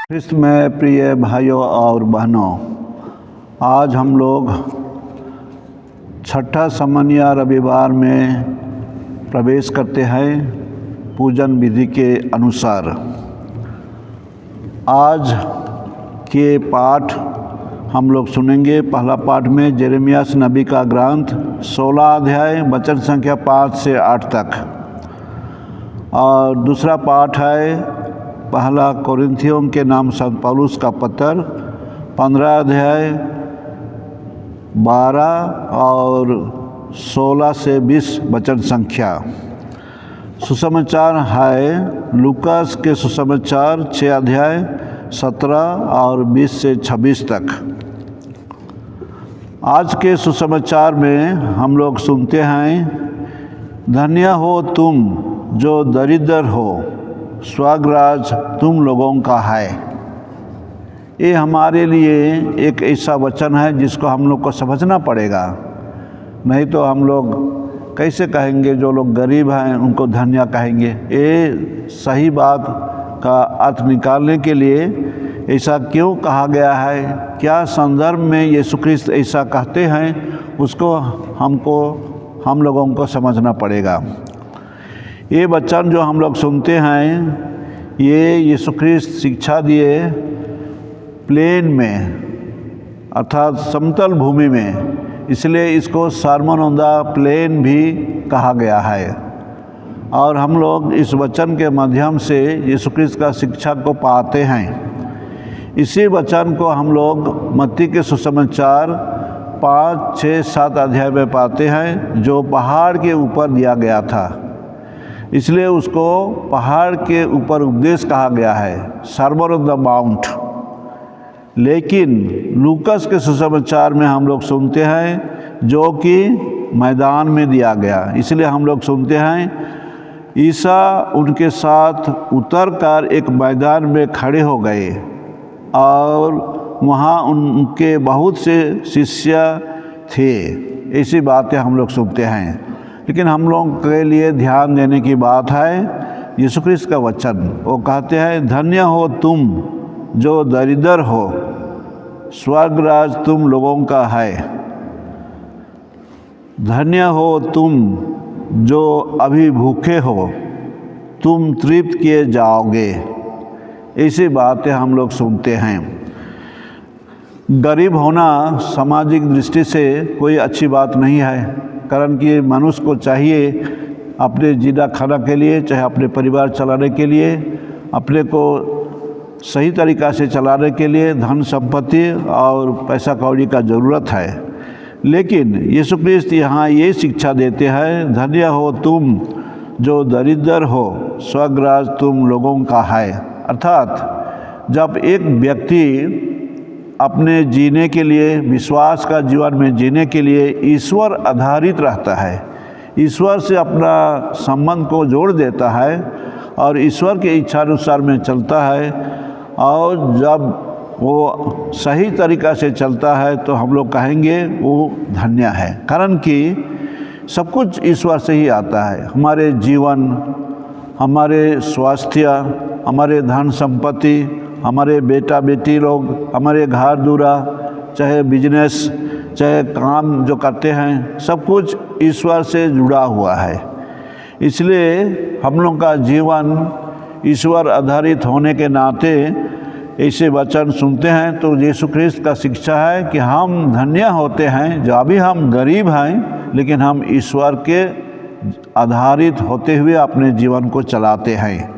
ख्रिस्त में प्रिय भाइयों और बहनों, आज हम लोग छठा समन्वय रविवार में प्रवेश करते हैं पूजन विधि के अनुसार। आज के पाठ हम लोग सुनेंगे। पहला पाठ में यिर्मयाह नबी का ग्रंथ 16 अध्याय वचन संख्या 5 से 8 तक, और दूसरा पाठ है पहला कोरिन्थियों के नाम संत पौलुस का पत्र 15 अध्याय 12 और 16 से 20 वचन संख्या। सुसमाचार है लूकास के सुसमाचार 6 अध्याय 17 और 20 से 26 तक। आज के सुसमाचार में हम लोग सुनते हैं, धन्य हो तुम जो दरिद्र हो, स्वर्गराज तुम लोगों का है। ये हमारे लिए एक ऐसा वचन है जिसको हम लोग को समझना पड़ेगा, नहीं तो हम लोग कैसे कहेंगे जो लोग गरीब हैं उनको धन्य कहेंगे। ये सही बात का अर्थ निकालने के लिए ऐसा क्यों कहा गया है, क्या संदर्भ में यीशु ख्रिस्त ऐसा कहते हैं, उसको हम लोगों को समझना पड़ेगा। ये वचन जो हम लोग सुनते हैं, ये यीशु ख्रिस्त शिक्षा दिए प्लेन में अर्थात समतल भूमि में, इसलिए इसको सर्मन ऑन द प्लेन भी कहा गया है। और हम लोग इस वचन के माध्यम से यीशु ख्रिस्त का शिक्षा को पाते हैं। इसी वचन को हम लोग मत्ती के सुसमाचार 5, 6, 7 अध्याय में पाते हैं, जो पहाड़ के ऊपर दिया गया था, इसलिए उसको पहाड़ के ऊपर उपदेश कहा गया है, सर्मन ऑन द माउंट। लेकिन लूकास के सुसमाचार में हम लोग सुनते हैं जो कि मैदान में दिया गया, इसलिए हम लोग सुनते हैं ईसा उनके साथ उतरकर एक मैदान में खड़े हो गए और वहाँ उनके बहुत से शिष्य थे। ऐसी बातें हम लोग सुनते हैं। लेकिन हम लोग के लिए ध्यान देने की बात है यीशु ख्रिस्त का वचन। वो कहते हैं, धन्य हो तुम जो दरिद्र हो, स्वर्गराज तुम लोगों का है। धन्य हो तुम जो अभी भूखे हो, तुम तृप्त किए जाओगे। ऐसी बातें हम लोग सुनते हैं। गरीब होना सामाजिक दृष्टि से कोई अच्छी बात नहीं है, कारण कि मनुष्य को चाहिए अपने जीना खाना के लिए, चाहे अपने परिवार चलाने के लिए, अपने को सही तरीक़ा से चलाने के लिए धन संपत्ति और पैसा कौड़ी का ज़रूरत है। लेकिन यीशु ख्रिस्त यहाँ ये शिक्षा देते हैं, धन्य हो तुम जो दरिद्र हो, स्वर्गराज तुम लोगों का है। अर्थात जब एक व्यक्ति अपने जीने के लिए, विश्वास का जीवन में जीने के लिए ईश्वर आधारित रहता है, ईश्वर से अपना संबंध को जोड़ देता है और ईश्वर के इच्छानुसार में चलता है, और जब वो सही तरीक़ा से चलता है तो हम लोग कहेंगे वो धन्य है। कारण कि सब कुछ ईश्वर से ही आता है। हमारे जीवन, हमारे स्वास्थ्य, हमारे धन संपत्ति, हमारे बेटा बेटी लोग, हमारे घर दूरा, चाहे बिजनेस, चाहे काम जो करते हैं, सब कुछ ईश्वर से जुड़ा हुआ है। इसलिए हम लोग का जीवन ईश्वर आधारित होने के नाते ऐसे वचन सुनते हैं तो यीशु ख्रिस्त का शिक्षा है कि हम धन्य होते हैं जो अभी हम गरीब हैं, लेकिन हम ईश्वर के आधारित होते हुए अपने जीवन को चलाते हैं।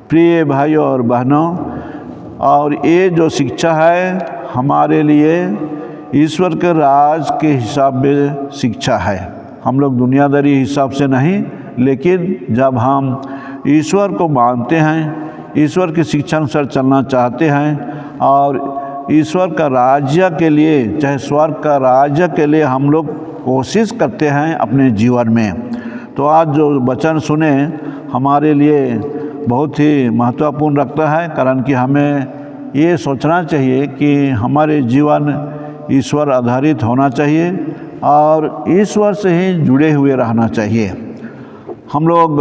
प्रिय भाइयों और बहनों, और ये जो शिक्षा है हमारे लिए ईश्वर के राज के हिसाब में शिक्षा है। हम लोग दुनियादारी हिसाब से नहीं, लेकिन जब हम ईश्वर को मानते हैं, ईश्वर की शिक्षा अनुसार चलना चाहते हैं और ईश्वर का राज्य के लिए, चाहे स्वर्ग का राज्य के लिए हम लोग कोशिश करते हैं अपने जीवन में, तो आज जो वचन सुने हमारे लिए बहुत ही महत्वपूर्ण रखता है। कारण कि हमें ये सोचना चाहिए कि हमारे जीवन ईश्वर आधारित होना चाहिए और ईश्वर से ही जुड़े हुए रहना चाहिए। हम लोग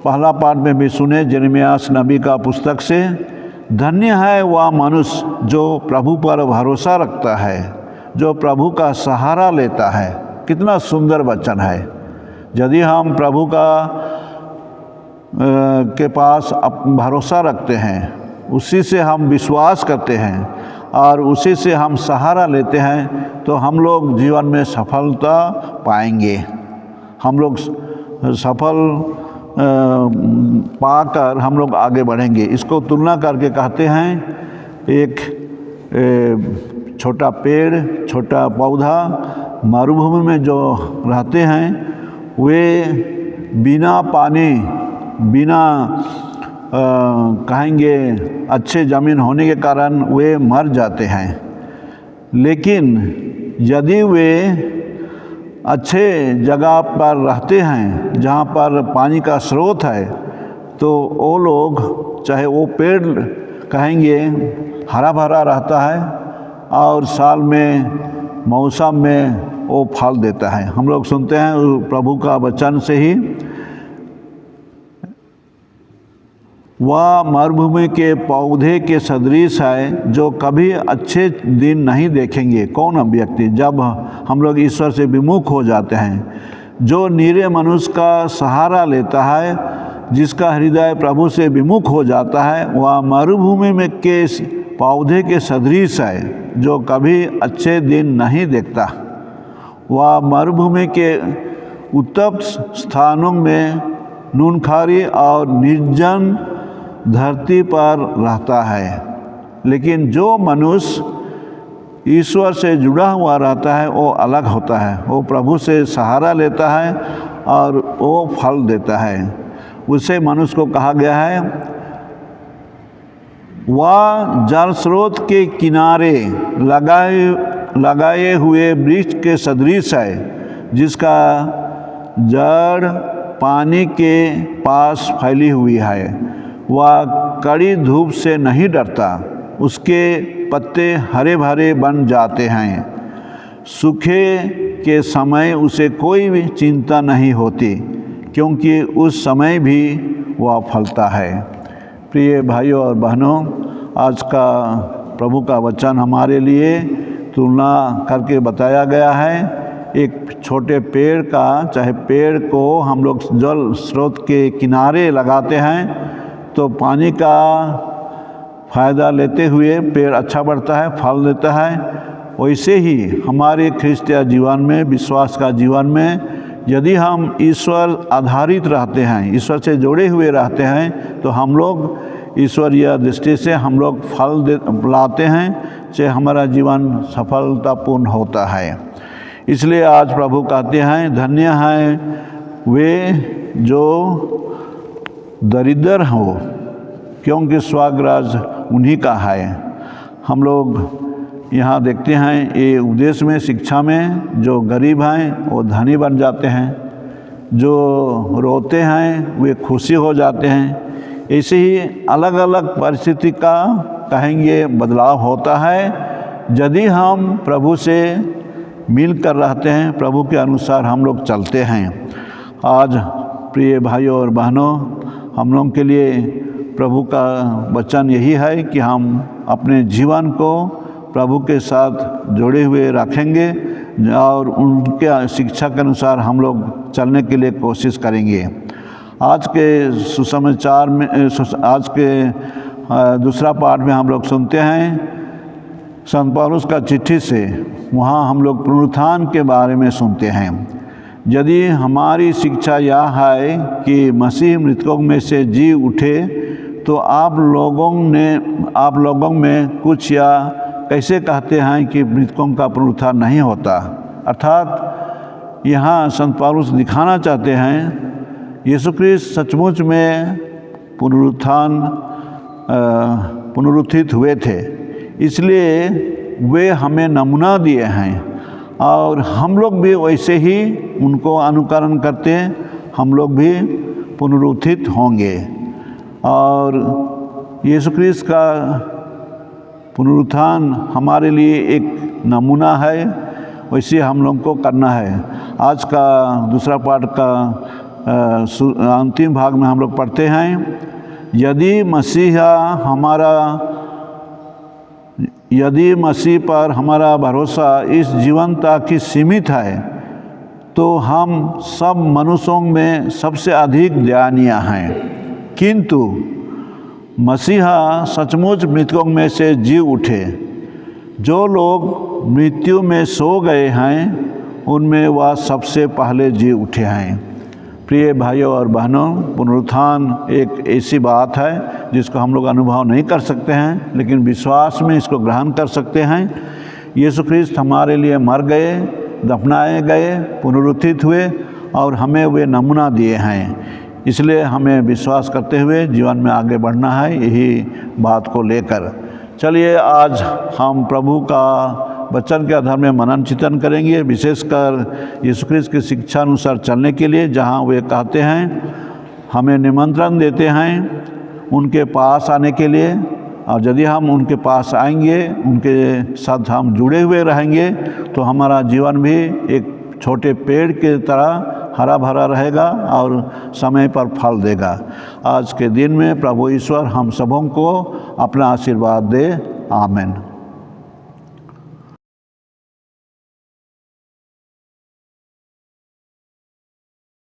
पहला पाठ में भी सुने यिर्मयाह नबी का पुस्तक से, धन्य है वह मनुष्य जो प्रभु पर भरोसा रखता है, जो प्रभु का सहारा लेता है। कितना सुंदर वचन है। यदि हम प्रभु के पास भरोसा रखते हैं, उसी से हम विश्वास करते हैं और उसी से हम सहारा लेते हैं, तो हम लोग जीवन में सफलता पाएंगे। हम लोग सफल पाकर हम लोग आगे बढ़ेंगे। इसको तुलना करके कहते हैं, एक छोटा पेड़, छोटा पौधा मरुभूमि में जो रहते हैं, वे बिना पानी, बिना कहेंगे अच्छे ज़मीन होने के कारण वे मर जाते हैं। लेकिन यदि वे अच्छे जगह पर रहते हैं, जहाँ पर पानी का स्रोत है, तो वो लोग, चाहे वो पेड़ कहेंगे हरा भरा रहता है और साल में मौसम में वो फल देता है। हम लोग सुनते हैं प्रभु का वचन से ही, वह मरुभूमि के पौधे के सदृश है जो कभी अच्छे दिन नहीं देखेंगे। कौन व्यक्ति? जब हम लोग ईश्वर से विमुख हो जाते हैं। जो निरे मनुष्य का सहारा लेता है, जिसका हृदय प्रभु से विमुख हो जाता है, वह मरुभूमि में के पौधे के सदृश है जो कभी अच्छे दिन नहीं देखता। वह मरुभूमि के उत्तप्त स्थानों में, नूनखारी और निर्जन धरती पर रहता है। लेकिन जो मनुष्य ईश्वर से जुड़ा हुआ रहता है, वो अलग होता है। वो प्रभु से सहारा लेता है और वो फल देता है। उसे मनुष्य को कहा गया है, वह जल स्रोत के किनारे लगाए हुए वृक्ष के सदृश है, जिसका जड़ पानी के पास फैली हुई है। वह कड़ी धूप से नहीं डरता, उसके पत्ते हरे भरे बन जाते हैं। सूखे के समय उसे कोई भी चिंता नहीं होती, क्योंकि उस समय भी वह फलता है। प्रिय भाइयों और बहनों, आज का प्रभु का वचन हमारे लिए तुलना करके बताया गया है। एक छोटे पेड़ का, चाहे पेड़ को हम लोग जल स्रोत के किनारे लगाते हैं तो पानी का फ़ायदा लेते हुए पेड़ अच्छा बढ़ता है, फल देता है। वैसे ही हमारे ख्रिस्तीय जीवन में, विश्वास का जीवन में, यदि हम ईश्वर आधारित रहते हैं, ईश्वर से जुड़े हुए रहते हैं, तो हम लोग ईश्वरीय दृष्टि से हम लोग फल लाते हैं, चाहे हमारा जीवन सफलतापूर्ण होता है। इसलिए आज प्रभु कहते हैं, धन्य हैं वे जो दरिद्र हो, क्योंकि स्वर्गराज उन्हीं का है। हम लोग यहाँ देखते हैं, ये उपदेश में, शिक्षा में, जो गरीब हैं वो धनी बन जाते हैं, जो रोते हैं वे खुशी हो जाते हैं। ऐसे ही अलग अलग परिस्थिति का कहेंगे बदलाव होता है, यदि हम प्रभु से मिल कर रहते हैं, प्रभु के अनुसार हम लोग चलते हैं। आज प्रिय भाइयों और बहनों, हम लोगों के लिए प्रभु का वचन यही है कि हम अपने जीवन को प्रभु के साथ जोड़े हुए रखेंगे और उनके शिक्षा के अनुसार हम लोग चलने के लिए कोशिश करेंगे। आज के सुसमाचार में, आज के दूसरा पाठ में हम लोग सुनते हैं संत पौलुस का चिट्ठी से, वहाँ हम लोग पुनरुत्थान के बारे में सुनते हैं। यदि हमारी शिक्षा यह है कि मसीह मृतकों में से जी उठे, तो आप लोगों में कुछ या कैसे कहते हैं कि मृतकों का पुनरुत्थान नहीं होता। अर्थात यहाँ संत पौलुस दिखाना चाहते हैं, यीशु ख्रीस्त सचमुच में पुनरुत्थित हुए थे, इसलिए वे हमें नमूना दिए हैं और हम लोग भी वैसे ही उनको अनुकरण करते हैं, हम लोग भी पुनरुत्थित होंगे। और यीशु ख्रीस्त का पुनरुत्थान हमारे लिए एक नमूना है, वैसे हम लोग को करना है। आज का दूसरा पाठ का अंतिम भाग में हम लोग पढ़ते हैं, यदि मसीह पर हमारा भरोसा इस जीवन तक ही सीमित है तो हम सब मनुष्यों में सबसे अधिक दयानीय हैं। किंतु मसीहा सचमुच मृतकों में से जी उठे। जो लोग मृत्यु में सो गए हैं उनमें वह सबसे पहले जी उठे हैं। प्रिय भाइयों और बहनों, पुनरुत्थान एक ऐसी बात है जिसको हम लोग अनुभव नहीं कर सकते हैं, लेकिन विश्वास में इसको ग्रहण कर सकते हैं। यीशु ख्रिस्त हमारे लिए मर गए, दफनाए गए, पुनरुत्थित हुए और हमें वे नमूना दिए हैं। इसलिए हमें विश्वास करते हुए जीवन में आगे बढ़ना है, यही बात को लेकर। चलिए आज हम प्रभु का वचन के आधार में मनन चिंतन करेंगे, विशेषकर यीशु ख्रिस्त की शिक्षा अनुसार चलने के लिए, जहाँ वे कहते हैं, हमें निमंत्रण देते हैं उनके पास आने के लिए। और यदि हम उनके पास आएंगे, उनके साथ हम जुड़े हुए रहेंगे, तो हमारा जीवन भी एक छोटे पेड़ की तरह हरा भरा रहेगा और समय पर फल देगा। आज के दिन में प्रभु ईश्वर हम सबों को अपना आशीर्वाद दे। आमीन।